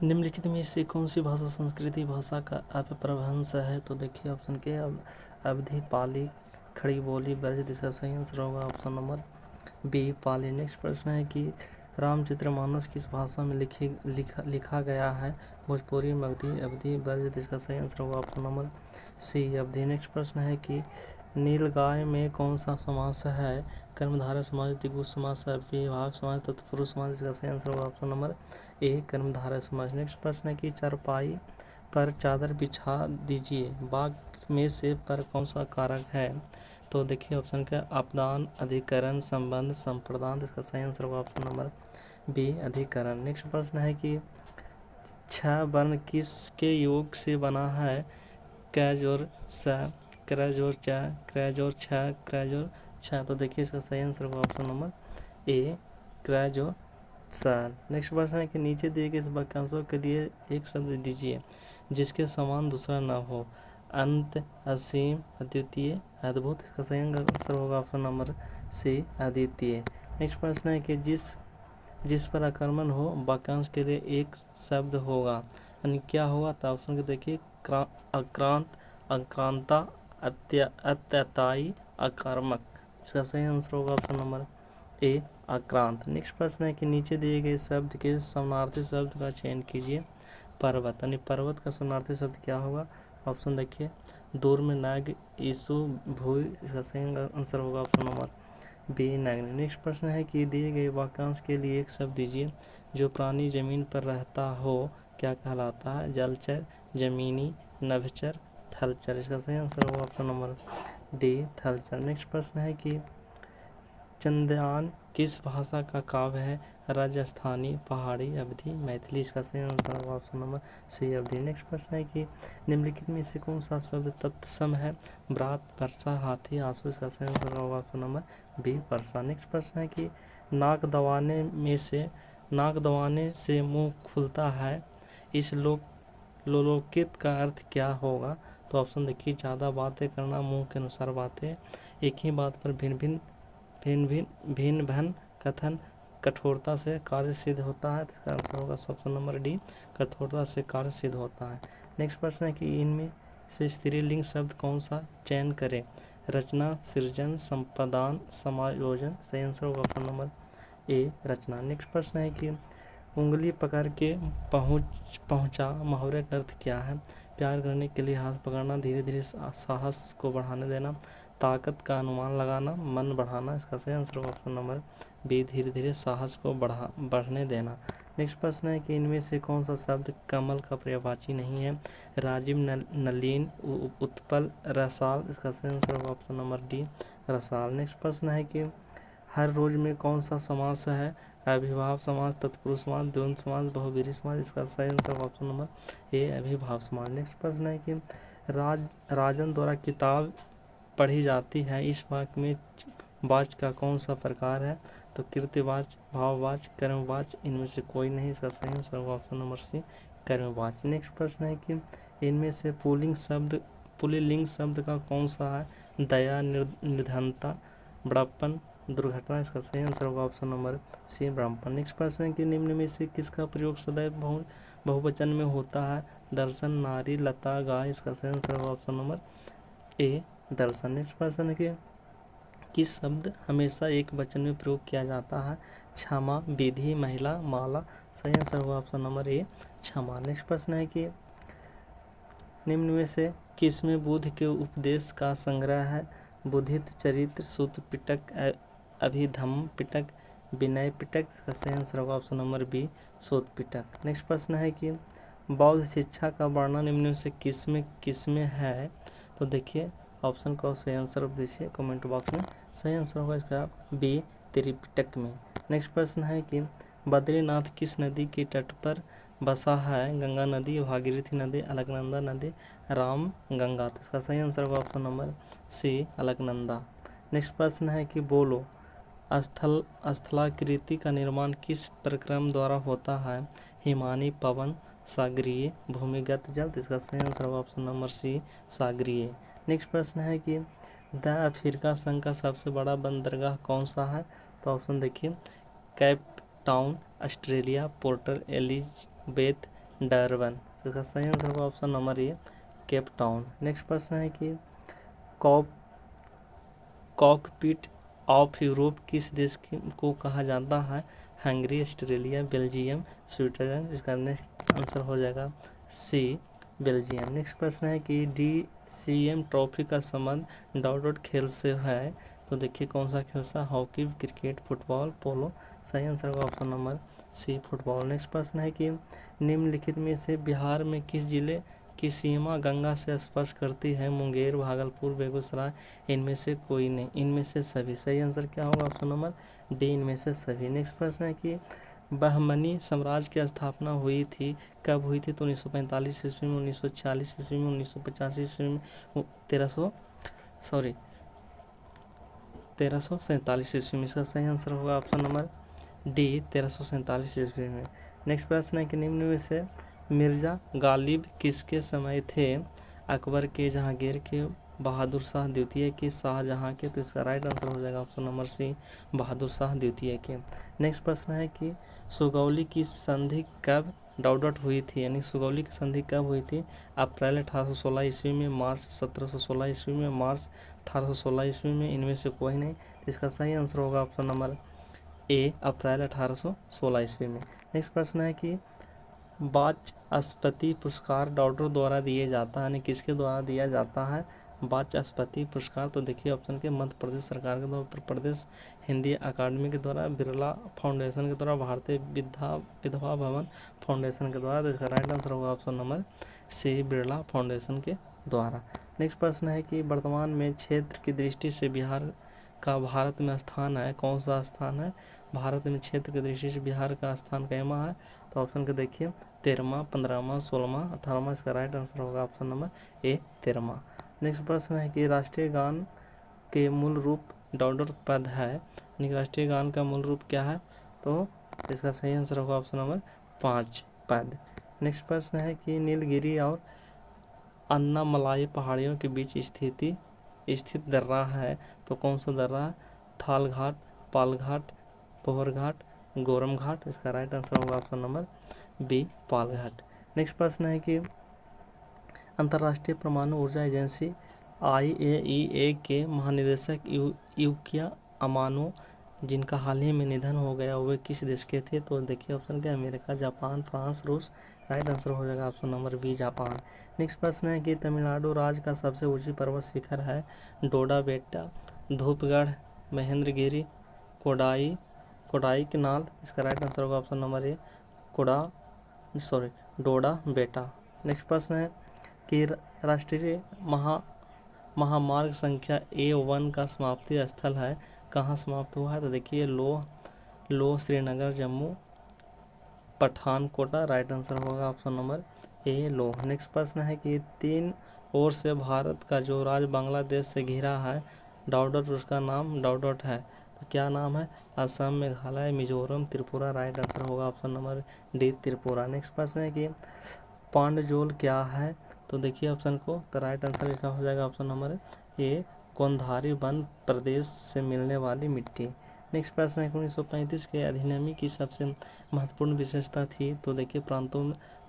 निम्नलिखित में से कौन सी भाषा संस्कृति भाषा का अपभ्रंश है? तो देखिए ऑप्शन के अवधी, पाली, खड़ी बोली, ब्रज। इसका सही आंसर होगा ऑप्शन नंबर बी, पाली। नेक्स्ट प्रश्न है कि रामचरितमानस किस भाषा में लिखा गया है? भोजपुरी, मगधी, अवधी, ब्रज। इसका सही आंसर होगा ऑप्शन नंबर सी, अवधी। नेक्स्ट प्रश्न है कि नीलगाय में कौन सा समास है? कर्मधारय समास, द्विगु समास, अव्ययभाव समास, तत्पुरुष समास। इसका सही आंसर होगा ऑप्शन नंबर ए, कर्मधारय समास। नेक्स्ट प्रश्न है कि चारपाई पर चादर बिछा दीजिए, वाक्य में से पर कौन सा कारक है? तो देखिए ऑप्शन का अपदान, अधिकरण, संबंध, संप्रदान। इसका सही आंसर होगा ऑप्शन नंबर बी, अधिकरण। नेक्स्ट प्रश्न है कि छह वर्ण किसके योग से बना है? क जोड़ स, क्र जोड़ च, क्र जोड़ छ, क्र जोड़ छ। तो देखिए इसका सही आंसर होगा ऑप्शन नंबर ए, क्र जोड़ स। नेक्स्ट प्रश्न है कि नीचे दिए गए इस वाक्यांशों के लिए एक शब्द दीजिए जिसके समान दूसरा न हो। अंत, असीम, अद्वितीय, अद्भुत। इसका सही आंसर होगा ऑप्शन नंबर सी, अद्वितीय। नेक्स्ट प्रश्न है कि जिस पर आक्रमण हो वाक्यांश के लिए एक शब्द होगा, यानी क्या होगा? तो ऑप्शन को देखिए आक्रांत, आक्रांता, अत्यताई, आक्रामक। इसका सही आंसर होगा ऑप्शन नंबर ए, आक्रांत। नेक्स्ट प्रश्न है कि नीचे दिए गए शब्द के समानार्थी शब्द का चयन कीजिए। पर्वत, यानी पर्वत का समानार्थी शब्द क्या होगा? ऑप्शन देखिए दूर में नाग, ईसु, भूय। इसका सही आंसर होगा option number B, Nagni. Next प्रश्न है कि दिए गए वाक्यांश के लिए एक शब्द दीजिए जो प्राणी जमीन पर रहता हो, क्या कहलाता है? जलचर, जमीनी, नभचर, थलचर। इसका सही आंसर होगा ऑप्शन नंबर डी, थलचर। नेक्स्ट प्रश्न है कि चंद्रयान किस भाषा का काव्य है? राजस्थानी, पहाड़ी, अवधी, मैथिली। इसका सही आंसर होगा ऑप्शन नंबर सी, अवधी। नेक्स्ट प्रश्न है कि निम्नलिखित में से कौन सा शब्द तत्सम है? व्रात, वर्षा, हाथी, आंसू। इसका सही आंसर होगा ऑप्शन नंबर बी, वर्षा। नेक्स्ट प्रश्न है कि नाक दबाने से मुंह खुलता है, इस लोलोकित का अर्थ क्या होगा? तो ऑप्शन देखिए ज़्यादा बातें करना, मुंह के अनुसार बातें, एक ही बात पर भिन्न भिन्न कथन, कठोरता से कार्य सिद्ध होता है। इसका आंसर होगा ऑप्शन नंबर डी, कठोरता से कार्य सिद्ध होता है। नेक्स्ट प्रश्न है कि इनमें से स्त्रीलिंग शब्द कौन सा चयन करें? रचना, सृजन, संपादन, समायोजन। सही आंसर होगा ऑप्शन नंबर ए, रचना। नेक्स्ट प्रश्न है कि उंगली पकड़ के पहुंचा मुहावरे का अर्थ क्या है? प्यार करने के लिए हाथ पकड़ना, धीरे धीरे साहस को बढ़ाने देना, ताकत का अनुमान लगाना, मन बढ़ाना। इसका सही आंसर होगा ऑप्शन नंबर बी, धीरे धीरे साहस को बढ़ने देना। नेक्स्ट प्रश्न है कि इनमें से कौन सा शब्द कमल का पर्यायवाची नहीं है? राजीव, नलीन, उत्पल, रसाल। इसका सही आंसर होगा ऑप्शन नंबर डी, रसाल। नेक्स्ट प्रश्न है कि हर रोज में कौन सा समास है? अभिभाव समास, तत्पुरुष समास, द्वंद्व समास, बहुव्रीहि समास। इसका सही आंसर ऑप्शन नंबर ए, अभिभाव समास। नेक्स्ट प्रश्न है कि राजन द्वारा किताब पढ़ी जाती है, इस वाक्य में वाच्य का कौन सा प्रकार है? तो कृत्यवाच्य, भाववाच्य, कर्मवाच्य। इनमें से कोई नहीं। इसका सही आंसर होगा ऑप्शन नंबर सी, कर्मवाच्य। नेक्स्ट प्रश्न है कि इनमें से पुल्लिंग शब्द का कौन सा है? दया, निर्धनता, बड़प्पन, दुर्घटना। इसका सही आंसर होगा ऑप्शन नंबर सी, ब्राह्मण। नेक्स्ट प्रश्न है कि निम्न में से किसका प्रयोग सदैव बहुवचन में होता है? दर्शन, नारी, लता, गाय। इसका सही आंसर होगा ऑप्शन नंबर ए, दर्शन। नेक्स्ट प्रश्न है कि किस शब्द हमेशा एक वचन में प्रयोग किया जाता है? क्षमा, विधि, महिला, माला। सही आंसर होगा ऑप्शन नंबर ए, क्षमा। नेक्स्ट प्रश्न है कि निम्न में से किसमें बुद्ध के उपदेश का संग्रह है? बुद्धित चरित्र, सूत्र पिटक, अभिधम्म पिटक, विनय पिटक। इसका सही आंसर होगा ऑप्शन नंबर बी, सूत्र पिटक। नेक्स्ट प्रश्न है कि बौद्ध शिक्षा का वर्णन निम्न में से किसमें है? तो देखिए ऑप्शन का सही आंसर दीजिए कमेंट बॉक्स में। सही आंसर होगा इसका बी, त्रिपिटक में। नेक्स्ट प्रश्न है कि बद्रीनाथ किस नदी के तट पर बसा है? गंगा नदी, भागीरथी नदी, अलकनंदा नदी, राम गंगा। तो इसका सही आंसर होगा option number C, Alaknanda. Next प्रश्न है कि बोलो स्थलाकृति का निर्माण किस प्रक्रम द्वारा होता है? हिमानी, पवन, सागरीय, भूमिगत जल। इसका सही आंसर होगा ऑप्शन नंबर सी, सागरीय। नेक्स्ट प्रश्न है कि द अफ्रीका संघ का सबसे बड़ा बंदरगाह कौन सा है? तो ऑप्शन देखिए Cape Town, Australia, port Elizabeth, Durban. तो इसका सही आंसर होगा ऑप्शन नंबर ए केप टाउन। नेक्स्ट प्रश्न है कि कॉप कॉकपिट ऑफ यूरोप किस देश को कहा जाता है? Hungary, Australia, Belgium, Switzerland. इसका नेक्स्ट आंसर हो जाएगा सी बेल्जियम। नेक्स्ट प्रश्न है कि DCM ट्रॉफी का संबंध डॉट डॉट खेल से है, तो देखिए कौन सा खेल सा? Hockey, cricket, football, polo. सही आंसर होगा option number C football. Next प्रश्न है कि निम्नलिखित में से बिहार में किस जिले की सीमा गंगा से स्पर्श करती है? मुंगेर, भागलपुर, बेगूसराय। इनमें से कोई नहीं, इनमें से सभी। सही आंसर क्या होगा? ऑप्शन नंबर डी, इनमें से सभी। नेक्स्ट प्रश्न है कि बहमनी साम्राज्य की स्थापना हुई थी, कब हुई थी? तो 1945 ईस्वी में, 1940 ईस्वी में, 1985 ईस्वी में, 1347 ईस्वी में। इसका सही आंसर होगा ऑप्शन नंबर डी 1347 ईस्वी में। नेक्स्ट प्रश्न है कि निम्न में से मिर्जा गालिब किसके समय थे? अकबर के, जहांगीर के, बहादुर शाह द्वितीय के, शाहजहां के। तो इसका राइट आंसर हो जाएगा ऑप्शन नंबर सी बहादुर शाह द्वितीय के। नेक्स्ट प्रश्न है कि सुगौली की संधि कब डॉट डॉट हुई थी? यानी सुगौली की संधि कब हुई थी? अप्रैल 1816 ईस्वी में, मार्च 1716 ईस्वी में, मार्च 1816 ईस्वी में। इनमें से कोई नहीं, तो इसका सही आंसर होगा ऑप्शन नंबर ए अप्रैल 1816 ईस्वी में। नेक्स्ट प्रश्न है कि वाचस्पति पुरस्कार डॉक्टर द्वारा दिए जाता है, यानी किसके द्वारा दिया जाता है वाचस्पति पुरस्कार? तो देखिए ऑप्शन के मध्य प्रदेश सरकार के द्वारा, उत्तर प्रदेश हिंदी अकादमी के द्वारा, बिरला फाउंडेशन के द्वारा, भारतीय विधवा भवन फाउंडेशन के द्वारा। तो इसका राइट आंसर होगा option number C Birla foundation के द्वारा। नेक्स्ट प्रश्न है कि वर्तमान में क्षेत्र की दृष्टि से बिहार का भारत में स्थान है, कौन सा स्थान है? भारत में क्षेत्र की दृष्टि से बिहार का स्थान कैमा है? तो ऑप्शन के देखिए 13वां, 15वां, 16वां, 18वां। इसका राइट आंसर होगा ऑप्शन नंबर ए 13वां। नेक्स्ट प्रश्न है कि राष्ट्रीय गान के मूल रूप डॉट डॉट पद है, यानी राष्ट्रीय गान का मूल रूप क्या है? तो इसका सही आंसर होगा ऑप्शन नंबर 5 पद। नेक्स्ट प्रश्न है कि नीलगिरी और अन्नामलाई पहाड़ियों के बीच स्थित दर्रा है, तो कौन सा दर्रा है? थाल घाट, पाल घाट, पोहर घाट, गोरम घाट। इसका राइट आंसर होगा ऑप्शन नंबर बी पाल घाट। नेक्स्ट प्रश्न है कि अंतर्राष्ट्रीय परमाणु ऊर्जा एजेंसी IAEA के महानिदेशक यूकिया अमानो, जिनका हाल ही में निधन हो गया, वे किस देश के थे? तो देखिए ऑप्शन के अमेरिका, जापान, फ्रांस, रूस। राइट आंसर हो जाएगा option number B Japan. Next प्रश्न है कि तमिलनाडु राज्य का सबसे ऊंची पर्वत शिखर है? डोडा बेटा, धूपगढ़, महेंद्रगिरी, कोडाईकनाल। इसका राइट आंसर होगा ऑप्शन नंबर ए डोडा बेटा। नेक्स्ट प्रश्न है कि राष्ट्रीय महामार्ग संख्या A1 का समाप्ति स्थल है, कहाँ समाप्त हुआ है? तो देखिए लो श्रीनगर, जम्मू, पठानकोटा। राइट आंसर होगा ऑप्शन नंबर ए लो। नेक्स्ट प्रश्न है कि 3 ओर से भारत का जो राज्य बांग्लादेश से घिरा है डॉट डॉट, उसका नाम डॉट डॉट है, तो क्या नाम है? असम, मेघालय, मिजोरम, त्रिपुरा। राइट आंसर होगा option number D Tripura. Next प्रश्न है कि पांडजोल क्या है? तो देखिए ऑप्शन को, तो राइट आंसर इसका हो जाएगा ऑप्शन नंबर ए गोंधारी वन प्रदेश से मिलने वाली मिट्टी। नेक्स्ट प्रश्न है 1935 के अधिनियम की सबसे महत्वपूर्ण विशेषता थी? तो देखिए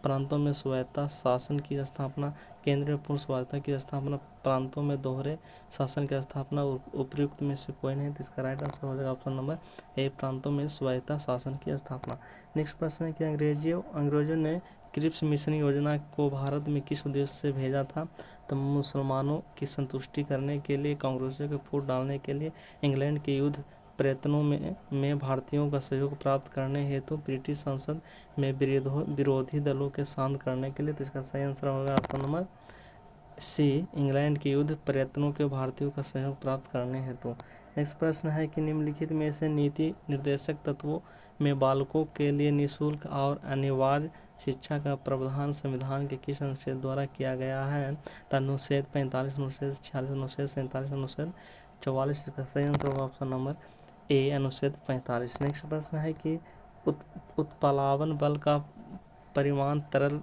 प्रांतों में स्वायत्ता शासन की स्थापना, केंद्र में पूर्ण स्वायत्ता की स्थापना, प्रांतों में दोहरे शासन की स्थापना। उपयुक्त में से कोई नहीं, तो इसका राइट आंसर हो जाएगा ऑप्शन नंबर ए प्रांतों में स्वायत्ता शासन की स्थापना। नेक्स्ट प्रश्न है कि अंग्रेजों ने क्रिप्स मिशन योजना को भारत में किस उद्देश्य से भेजा था? तो मुसलमानों की संतुष्टि करने के लिए, कांग्रेसियों को फूट डालने के लिए, इंग्लैंड के युद्ध प्रयत्नों में भारतीयों का सहयोग प्राप्त करने हेतु, ब्रिटिश संसद में विरोधी दलों के शांत करने के लिए। तो इसका सही आंसर होगा ऑप्शन नंबर सी इंग्लैंड के युद्ध प्रयत्नों के भारतीयों का सहयोग प्राप्त करने हेतु। नेक्स्ट प्रश्न है कि निम्नलिखित में से नीति निर्देशक तत्वों में बालकों के लिए निःशुल्क और अनिवार्य शिक्षा का प्रावधान संविधान के किस अनुच्छेद द्वारा किया गया है? तो अनुच्छेद 45, अनुच्छेद 46, अनुच्छेद 47, अनुच्छेद 44। इसका सही आंसर होगा ऑप्शन नंबर ए अनुच्छेद 45। नेक्स्ट प्रश्न है कि उत्प्लावन बल का परिमाण तरल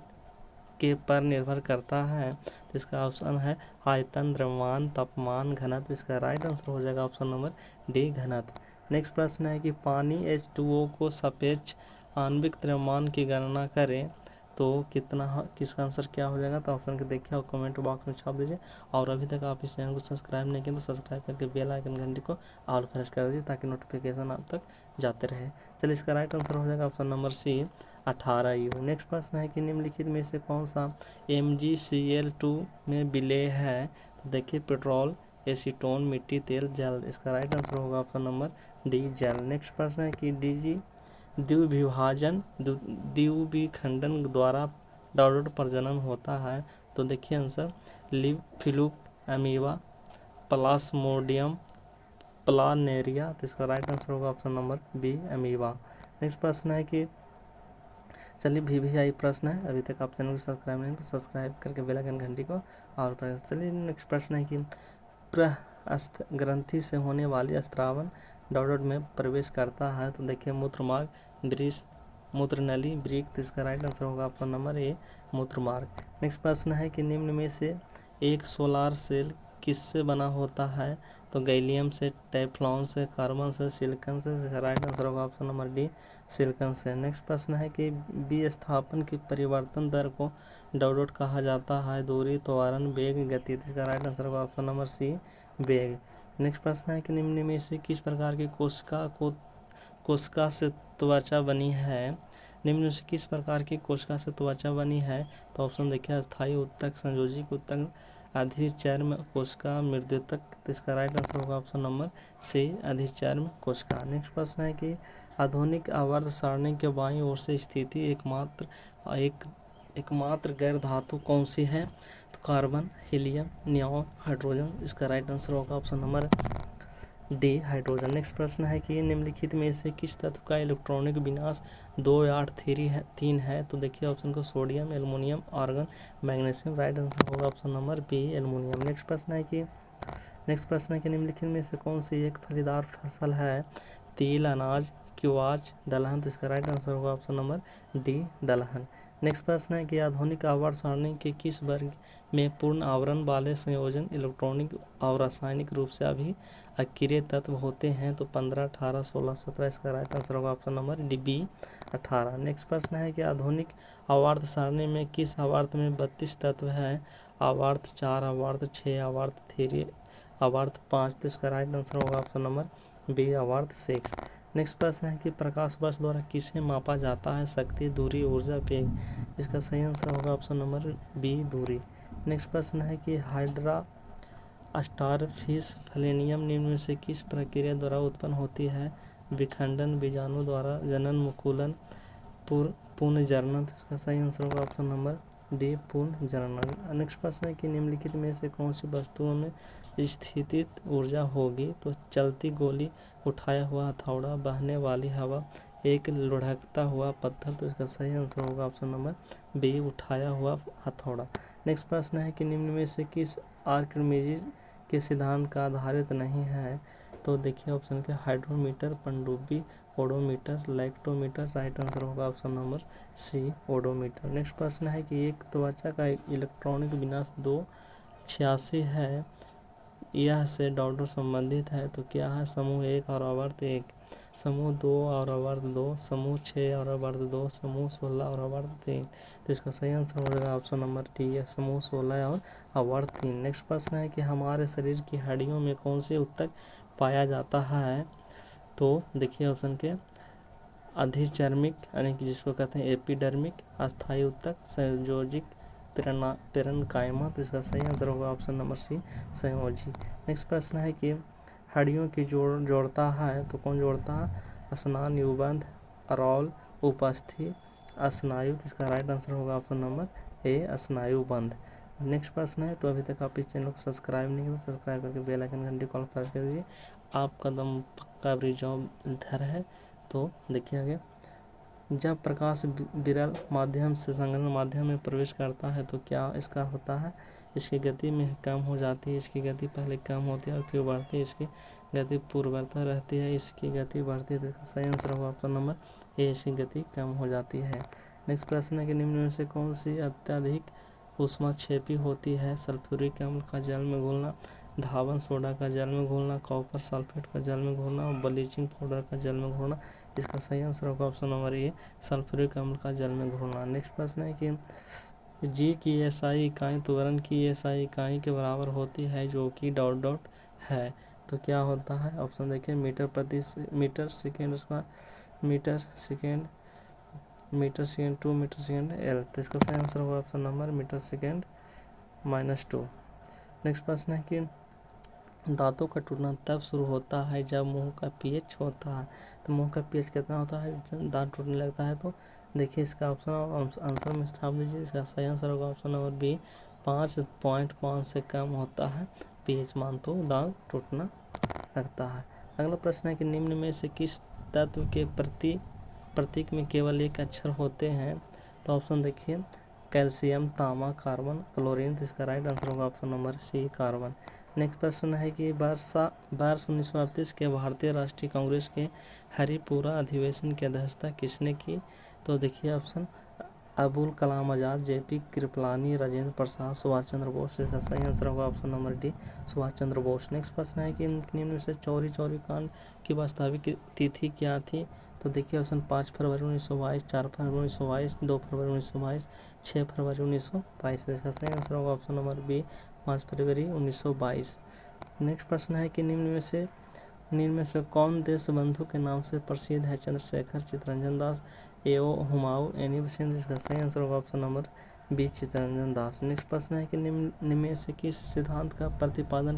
के पर निर्भर करता है? तो इसका ऑप्शन है आयतन, द्रव्यमान, तापमान, घनत्व। इसका राइट आंसर हो जाएगा ऑप्शन नंबर डी घनत्व। नेक्स्ट प्रश्न है कि पानी H2O को सापेक्ष आणविक द्रव्यमान की गणना करें, तो किसका आंसर क्या हो जाएगा, तो ऑप्शन के देखिए और कमेंट बॉक्स में छाप दीजिए। और अभी तक आप इस चैनल को सब्सक्राइब नहीं किए तो सब्सक्राइब करके बेल आइकन घंटी को ऑल प्रेस कर दीजिए ताकि नोटिफिकेशन आप तक जाते रहे। चलिए इसका राइट आंसर हो जाएगा ऑप्शन नंबर सी 18U। नेक्स्ट प्रश्न है कि निम्नलिखित में से कौन सा MgCl2 में विलेय है, तो देखिए पेट्रोल, एसीटोन, मिट्टी, तेल, जल। इसका राइट आंसर होगा ऑप्शन नंबर डी जल। नेक्स्ट प्रश्न है कि द्विविखंडन द्वारा डाउट प्रजनन होता है, तो देखिए answer liver, fluke, amoeba, plasmodium, planaria. तो इसका राइट आंसर होगा option number B amoeba. Next प्रश्न है कि चलिए VVI प्रश्न है, अभी तक आप चैनल को सब्सक्राइब नहीं तो सब्सक्राइब करके बेल आइकन घंटी को और प्रेस। चलिए नेक्स्ट प्रश्न है कि प्रस्थ ग्रंथि से होने वाली स्त्रावन डाउट में प्रवेश करता है, तो देखिए मूत्रमार्ग, वृष, मूत्रनली, वृक्क। तो इसका राइट आंसर होगा ऑप्शन नंबर ए मूत्रमार्ग। नेक्स्ट प्रश्न है कि निम्न में से एक सोलार सेल किससे बना होता है, तो गैलियम से, टेफ्लॉन से, कार्बन से, सिलिकॉन से। राइट आंसर होगा ऑप्शन नंबर डी सिलिकॉन से। नेक्स्ट प्रश्न है कि विस्थापन की परिवर्तन दर को डाउट कहा जाता है, दूरी, त्वरण, वेग, गति। इसका राइट आंसर होगा ऑप्शन नंबर सी वेग। नेक्स्ट प्रश्न है कि निम्न में से किस प्रकार की कोशिका से त्वचा बनी है, निम्न से किस प्रकार की कोशिका से त्वचा बनी है, तो ऑप्शन देखिए अस्थायी उत्तक, संयोजिक उत्तक, अधिचर्म कोशिका, मृदुतक। तो इसका राइट आंसर होगा ऑप्शन नंबर सी अधिचर्म कोशिका। नेक्स्ट प्रश्न है कि आधुनिक आवर्त सारणी के बाईं ओर से स्थिति एकमात्र गैर धातु कौन सी है, तो कार्बन, हीलियम, नियॉन, हाइड्रोजन। इसका राइट आंसर होगा option number D hydrogen. Next प्रश्न है कि निम्नलिखित में से किस तत्व का इलेक्ट्रॉनिक विन्यास 283 है, तो देखिए ऑप्शन को sodium, aluminium, argon, magnesium. Right answer होगा option number B aluminium. Next प्रश्न है कि निम्नलिखित में से कौन सी एक फलीदार फसल है, तिल, अनाज, क्वाच, दलहन। तो इसका राइट आंसर होगा ऑप्शन नंबर डी दलहन। नेक्स्ट प्रश्न है कि आधुनिक आवर्त सारणी के किस वर्ग में पूर्ण आवरण वाले संयोजन इलेक्ट्रॉनिक और रासायनिक रूप से अभी अक्रिय तत्व होते हैं, तो 15, 18, 16, 17। इसका राइट आंसर होगा option number D B 18। Next प्रश्न है कि आधुनिक आवर्त सारणी में किस आवर्त में 32 तत्व है, आवर्त 4, आवर्त 6, आवर्त 3, आवर्त 5। तो इसका राइट आंसर होगा ऑप्शन नंबर बी आवर्त 6। नेक्स्ट प्रश्न है कि प्रकाश वर्ष द्वारा किसे मापा जाता है, शक्ति, दूरी, ऊर्जा, वेग। इसका सही आंसर होगा ऑप्शन नंबर बी दूरी। नेक्स्ट प्रश्न है कि हाइड्रा स्टारफिश फ्लेनियम निम्न में से किस प्रक्रिया द्वारा उत्पन्न होती है, विखंडन, बीजाणु द्वारा जनन, मुकुलन, पुनर्जनन। इसका सही आंसर होगा ऑप्शन नंबर डी पुनर्जनन। नेक्स्ट प्रश्न है कि निम्नलिखित में से कौन सी वस्तुओं में स्थितिज ऊर्जा होगी, तो चलती गोली, उठाया हुआ हथौड़ा, बहने वाली हवा, एक लुढ़कता हुआ पत्थर। तो इसका सही आंसर होगा ऑप्शन नंबर बी उठाया हुआ हथौड़ा। नेक्स्ट प्रश्न है कि निम्न में से किस आर्किमिडीज के सिद्धांत का आधारित नहीं है, तो देखिए ऑप्शन के हाइड्रोमीटर, पनडुब्बी, ओडोमीटर, लैक्टोमीटर। राइट आंसर होगा option number C odometer. Next प्रश्न है कि एक त्वचा का इलेक्ट्रॉनिक विन्यास 286 है, यह से डॉट संबंधित है, तो क्या है, समूह 1 और आवर्त 1, समूह 2 और आवर्त 2, समूह 6 और आवर्त 2, समूह 16 और आवर्त 3। तो इसका सही आंसर हो जाएगा ऑप्शन नंबर डी है समूह 16 और आवर्त 3। नेक्स्ट प्रश्न है कि हमारे शरीर की हड्डियों में कौन से ऊतक पाया जाता है, तो देखिए ऑप्शन के अधिचर्मिक यानी कि जिसको कहते हैं एपिडर्मिक, अस्थायी ऊतक, संयोजिक, पेरेन्काइमा। तो इसका सही आंसर होगा ऑप्शन नंबर सी संयोजी। नेक्स्ट प्रश्न है कि हड्डियों की जोड़ता है, तो कौन जोड़ता है, स्नान, युवबंध, अरौल, उपस्थि, स्नायु। तो इसका राइट आंसर होगा ऑप्शन नंबर ए स्नायुबंध। नेक्स्ट प्रश्न है, तो अभी तक आप इस चैनल को सब्सक्राइब नहीं किया तो सब्सक्राइब करके बेल आइकन घंटी कॉल प्रेस कर दीजिए। आपका दम पक्का जॉब इधर है। तो देखिए आगे, जब प्रकाश विरल माध्यम से संघनन माध्यम में प्रवेश करता है, तो क्या इसका होता है, इसकी गति में कम हो जाती है, इसकी गति पहले कम होती है और फिर बढ़ती है, इसकी गति पूर्ववत रहती है, इसकी गति बढ़ती है। तो सही आंसर होगा ऑप्शन नंबर ए, इसकी गति कम हो जाती है। नेक्स्ट प्रश्न है कि निम्न में से कौन सी अत्यधिक ऊष्माक्षेपी होती है, सल्फ्यूरिक अम्ल का जल में घुलना, धावन सोडा का जल में घुलना, कॉपर सल्फेट का जल में घुलना और ब्लीचिंग पाउडर का जल में घुलना। इसका सही आंसर होगा ऑप्शन नंबर ए, सल्फ्यूरिक अम्ल का जल में घुलना। नेक्स्ट प्रश्न है कि जी की एसआई इकाई त्वरण की एसआई इकाई के बराबर होती है जो कि डॉट डॉट है, तो क्या होता है? ऑप्शन देखिए, मीटर सेकेंड उसका metre second 2 metre second L, तो इसका सही आंसर होगा option number metre second -2। Next प्रश्न है कि दांतों का टूटना तब शुरू होता है जब मुंह का पीएच होता है, तो मुंह का पीएच कितना होता है जब दांत टूटने लगता है? तो देखिए इसका ऑप्शन आंसर में छाप दीजिए। इसका सही आंसर होगा ऑप्शन नंबर बी, 5.5 से कम होता है पीएच मान तो दांत टूटना लगता है। अगला प्रश्न है कि निम्न में से किस तत्व के प्रतीक में केवल एक अक्षर होते हैं? तो ऑप्शन देखिए, कैल्शियम, तांबा, कार्बन, क्लोरीन, तो इसका राइट आंसर होगा option number C, carbon. Next प्रश्न है कि वर्ष 1938 के भारतीय राष्ट्रीय कांग्रेस के हरिपुरा अधिवेशन की अध्यक्षता किसने की? तो देखिए ऑप्शन, अबुल कलाम आज़ाद, जेपी कृपलानी, राजेंद्र प्रसाद, सुभाष चंद्र बोस, इसका सही आंसर होगा option number D, Subhash Chandra Bose. Next प्रश्न है कि निम्न में से चौरी कांड की वास्तविक तिथि क्या थी? तो देखिए ऑप्शन 5 फरवरी 1922, 4 फरवरी 1922, 2 फरवरी 1922, 6 फरवरी 1922, इसका सही आंसर होगा ऑप्शन नंबर बी, 5 फरवरी 1922। नेक्स्ट प्रश्न है कि निम्न में से कौन देशबंधु के नाम से प्रसिद्ध है? चंद्रशेखर, चित्तरंजन दास, हुमायूं, एनी बेसेंट, इसका सही आंसर होगा option number B, Chittaranjan Das. Next प्रश्न है कि निम्न में से किस सिद्धांत का प्रतिपादन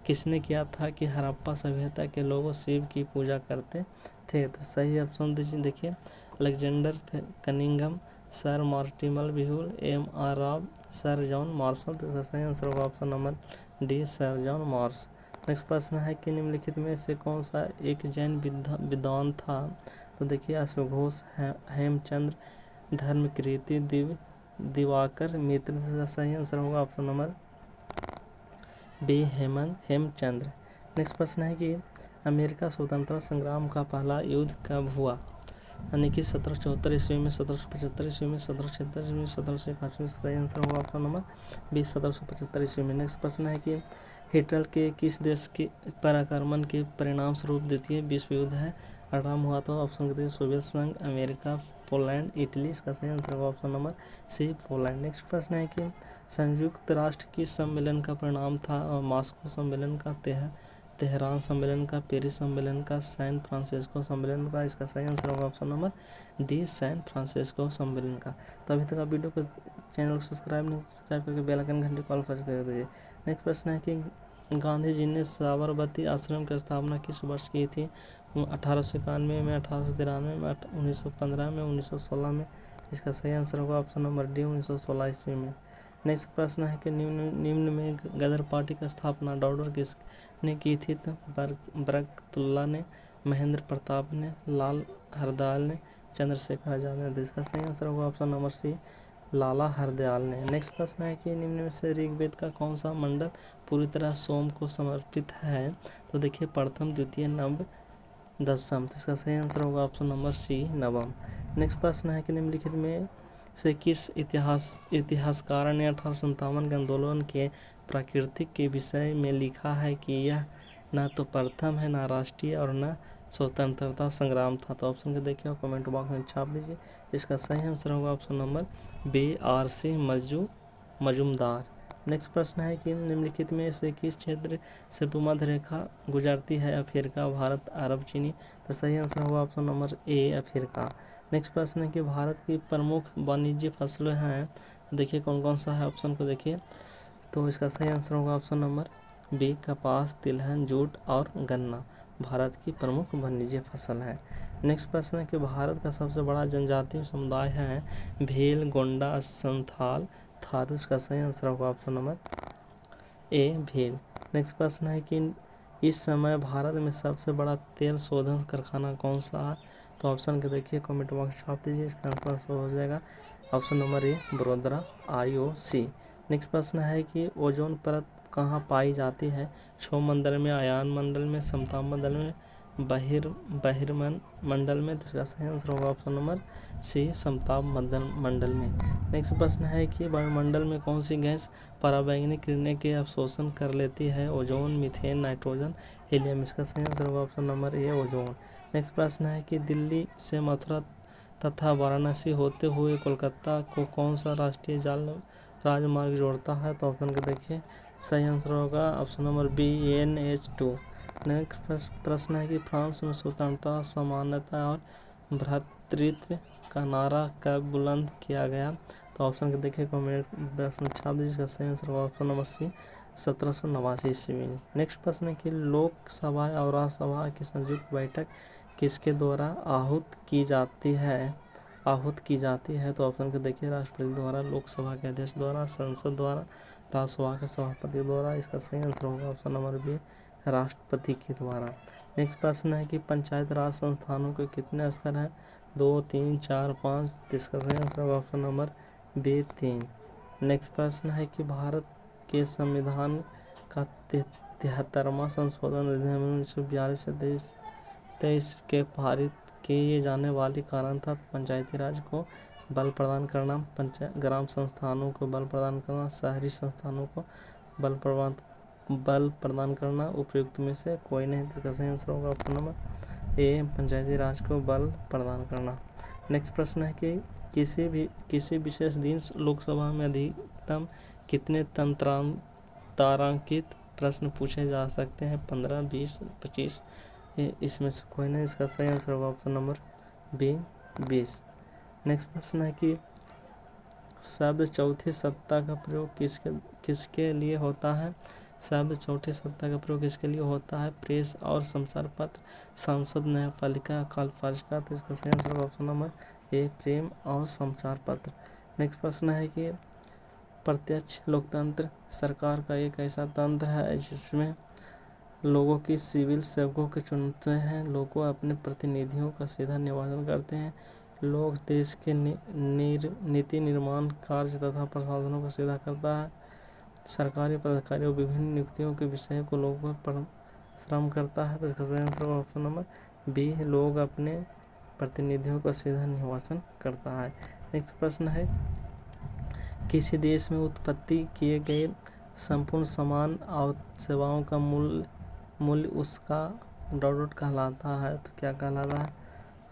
किसने किया था कि हड़प्पा सभ्यता के लोग शिव की पूजा करते थे? तो सही ऑप्शन देखिए, Alexander Cunningham, sir Mortimer Wheeler, M.R. Rao, sir John Marshall, तो इसका सही आंसर होगा option number D, sir John Marsh. Next प्रश्न है कि निम्नलिखित में से कौन सा एक जैन विद्वान था? तो देखिए, अश्वघोष, हेमचंद्र, धर्मकीर्ति, दिवाकर मित्र, इसका सही आंसर होगा option number B, Hemchandra. Next प्रश्न है कि अमेरिका स्वतंत्रता संग्राम का पहला युद्ध कब हुआ? यानी कि 1774 ईस्वी में, 1775 ईस्वी में, 1776 ईस्वी में, 1781 में, सही आंसर होगा ऑप्शन नंबर बी, 1775 ईस्वी में। नेक्स्ट प्रश्न है कि हिटलर के किस देश के पराक्रमण के परिणाम स्वरूप द्वितीय विश्व युद्ध है आरंभ हुआ? तो ऑप्शन देखिए, सोवियत संघ, अमेरिका, पोलैंड, इटली, इसका सही आंसर होगा option number C, Poland. Next प्रश्न है कि संयुक्त राष्ट्र किस सम्मेलन का परिणाम था? मॉस्को सम्मेलन का, तेहरान सम्मेलन का, पेरिस सम्मेलन का, सैन फ्रांसिस्को सम्मेलन का, इसका सही आंसर होगा option number D, San Francisco सम्मेलन का। तो अभी तक आप वीडियो को चैनल को सब्सक्राइब करके बेल आइकन घंटी कॉल पर कर दीजिए। नेक्स्ट प्रश्न है कि गांधी जी ने साबरमती आश्रम की स्थापना किस वर्ष की थी? 1891 में, 1893 में, 1915 में, 1916 में, इसका सही आंसर होगा ऑप्शन नंबर डी, 1916 ईस्वी में। नेक्स्ट प्रश्न है कि निम्न में गदर पार्टी की स्थापना डॉक्टर किसने की थी? तो बरकतुल्लाह ने, महेंद्र प्रताप ने, लाल हरदयाल ने, चंद्रशेखर आजाद ने, इसका सही आंसर होगा ऑप्शन नंबर सी, लाला हरदयाल ने। नेक्स्ट प्रश्न है कि निम्न में से ऋग्वेद का कौन सा मंडल पूरी तरह सोम को समर्पित है? तो देखिए, प्रथम, द्वितीय, नव, दशम, तो इसका सही आंसर होगा ऑप्शन नंबर सी, नवम। नेक्स्ट प्रश्न है कि निम्नलिखित में से किस इतिहासकार ने 1857 के आंदोलन के प्राकृतिक के विषय में लिखा है कि यह न तो प्रथम है, न राष्ट्रीय और न स्वतंत्रता संग्राम था? तो ऑप्शन को देखिए और कमेंट बॉक्स में छाप दीजिए। इसका सही आंसर होगा option number B, R.C. Majumdar. Next प्रश्न है कि निम्नलिखित में से किस क्षेत्र से भूमध्य रेखा गुजरती है? अफ्रीका, भारत, अरब, चीनी, तो सही आंसर होगा ऑप्शन नंबर ए, अफ्रीका। नेक्स्ट प्रश्न है कि भारत की प्रमुख वाणिज्य फसलें हैं, देखिए कौन कौन सा है? ऑप्शन को देखिए, तो इसका सही आंसर होगा ऑप्शन नंबर बी, कपास, तिलहन, जूट और गन्ना भारत की प्रमुख वाणिज्य फसल है। नेक्स्ट प्रश्न है कि भारत का सबसे बड़ा जनजातीय समुदाय है भील, गोंडा, संथाल, थारू, इसका सही आंसर होगा ऑप्शन नंबर ए, भील। नेक्स्ट प्रश्न है कि इस समय भारत में सबसे बड़ा तेल शोधन कारखाना कौन सा है? तो ऑप्शन के देखिए कमेंट बॉक्स छाप दीजिए, इसका आंसर हो जाएगा ऑप्शन नंबर ए, बड़ोदरा, IOC। नेक्स्ट प्रश्न है कि ओजोन परत कहाँ पाई जाती है? क्षोभमंडल में, आयन मंडल में, समताप मंडल में, बहिर्मंडल में, तो इसका सही आंसर होगा ऑप्शन नंबर सी, समताप मंडल में। नेक्स्ट प्रश्न है कि वायुमंडल में कौन सी गैस पराबैंगनी किरणें के अवशोषण कर लेती है? ओजोन, मीथेन, नाइट्रोजन, हीलियम, इसका सही आंसर होगा ऑप्शन नंबर ए, ओजोन। नेक्स्ट प्रश्न है कि दिल्ली से मथुरा तथा वाराणसी होते हुए कोलकाता को कौन सा राष्ट्रीय राजमार्ग जोड़ता है? तो ऑप्शन को देखिए, सही आंसर होगा option number B NH2। Next प्रश्न है कि फ्रांस में स्वतंत्रता, समानता और भ्रातृत्व का नारा कब बुलंद किया गया? तो ऑप्शन को देखिए, प्रश्न 26 का सही आंसर होगा ऑप्शन नंबर सी 1789 ईस्वी। नेक्स्ट प्रश्न है कि लोकसभा और राज्यसभा की संयुक्त बैठक किसके द्वारा आहूत की जाती है? तो ऑप्शन को देखिए, राष्ट्रपति द्वारा, लोकसभा के अध्यक्ष द्वारा, संसद द्वारा, राज्यसभा के सभापति द्वारा। इसका सही आंसर होगा ऑप्शन नंबर बी राष्ट्रपति के द्वारा। नेक्स्ट प्रश्न है कि पंचायत राज संस्थानों के कितने स्तर हैं? 2, 3, 4, 5। इसका सही आंसर होगा ऑप्शन नंबर बी 3। नेक्स्ट प्रश्न है कि भारत के संविधान का 73वां संशोधन अधिनियम 1942 से 23 के पारित किए जाने वाले कारण था? पंचायती राज को बल प्रदान करना, ग्राम संस्थानों को बल प्रदान करना, शहरी संस्थानों को बल प्रदान करना, उपयुक्त में से कोई नहीं। इसका सही आंसर होगा ऑप्शन नंबर ए पंचायती राज को बल प्रदान करना। नेक्स्ट प्रश्न है कि किसी विशेष दिन लोकसभा में अधिकतम कितने तारांकित प्रश्न पूछे जा सकते हैं? 15, 20, 25। इसमें से कोई नहीं। इसका सही आंसर होगा ऑप्शन नंबर बी 20। नेक्स्ट प्रश्न है कि शब्द चौथी सत्ता का प्रयोग किसके लिए होता है? शब्द चौथी सत्ता का प्रयोग किसके लिए होता है? प्रेस और समाचार पत्र, संसद, न्यायपालिका, कार्यपालिका। तो इसका सही आंसर होगा ऑप्शन नंबर ए प्रेम और समाचार पत्र। नेक्स्ट प्रश्न है कि प्रत्यक्ष लोकतंत्र सरकार का एक ऐसा तंत्र है जिसमें लोगों की सिविल सेवकों के चुनते हैं, लोग अपने प्रतिनिधियों का सीधा निर्वाचन करते हैं, लोग देश के नीति निर्माण कार्य तथा प्रशासनों को सीधा करता है, सरकारी पदाधिकारियों विभिन्न नियुक्तियों के विषय को लोगों पर श्रम करता है। तो इसका सही आंसर होगा ऑप्शन नंबर बी लोग अपने प्रतिनिधियों का सीधा निर्वाचन करता है। नेक्स्ट प्रश्न है किसी देश में उत्पत्ति किए गए संपूर्ण सामान और सेवाओं का मूल्य उसका डॉट कहलाता है? तो क्या कहलाता है?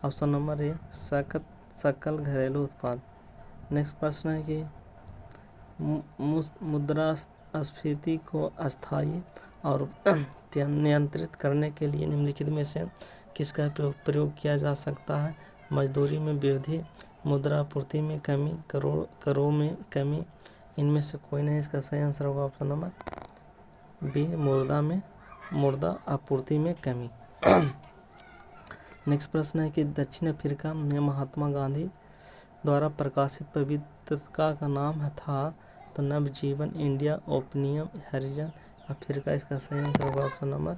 ऑप्शन नंबर ए सकल घरेलू उत्पाद। नेक्स्ट प्रश्न है कि मुद्रास्फीति को अस्थायी और नियंत्रित करने के लिए निम्नलिखित में से किसका प्रयोग किया जा सकता है? मजदूरी में वृद्धि, मुद्रापूर्ति में कमी, करों में कमी। इनमें से कोई नहीं। इसका सही आंसर होगा ऑप्शन नंबर बी मुद्रा आपूर्ति में कमी। नेक्स्ट प्रश्न है कि दक्षिण अफ्रीका में महात्मा गांधी द्वारा प्रकाशित पत्रिका का नाम था? तो Navjivan, India, opinion, Harijan, Africa. इसका सही आंसर होगा option number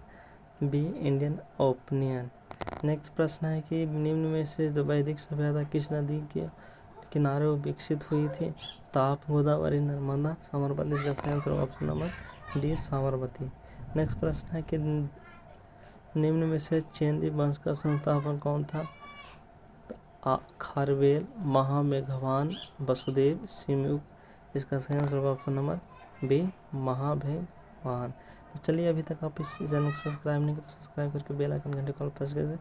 B Indian opinion. Next प्रश्न है कि निम्न में से वैदिक सभ्यता किस नदी के किनारे विकसित हुई थी? ताप, गोदावरी, नर्मदा, साबरमती। इसका सही आंसर होगा option number D Sabarmati. Next प्रश्न है कि निम्न में से चेंदी वंश का संस्थापक कौन था? खारवेल, महामेघवान, वसुदेव, सिमुक। इसका सही आंसर होगा ऑप्शन नंबर बी महामेघवान। तो चलिए, अभी तक आप इस चैनल को सब्सक्राइब नहीं किया तो सब्सक्राइब करके बेल आइकन घंटे कॉल प्रेस कीजिए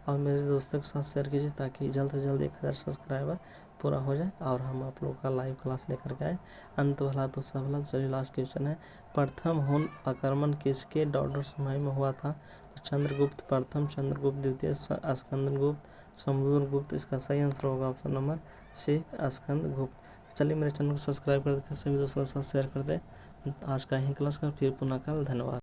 और मेरे दोस्तों के साथ शेयर कीजिए ताकि जल्द से जल्द 1000 सब्सक्राइबर पूरा हो जाए और हम आप लोगों का लाइव क्लास लेकर के आए। अंत भला तो सबला। चलिए, लास्ट क्वेश्चन है, प्रथम हुन आक्रमण किसके समय में हुआ था? तो चंद्रगुप्त प्रथम, चंद्रगुप्त द्वितीय, स्कंदगुप्त, समुद्रगुप्त। इसका सही आंसर होगा ऑप्शन नंबर सी स्कंदगुप्त। चलिए, मेरे चैनल को सब्सक्राइब कर सभी दोस्तों के साथ शेयर कर दें। आज का ही क्लास का फिर पुनः कल। धन्यवाद।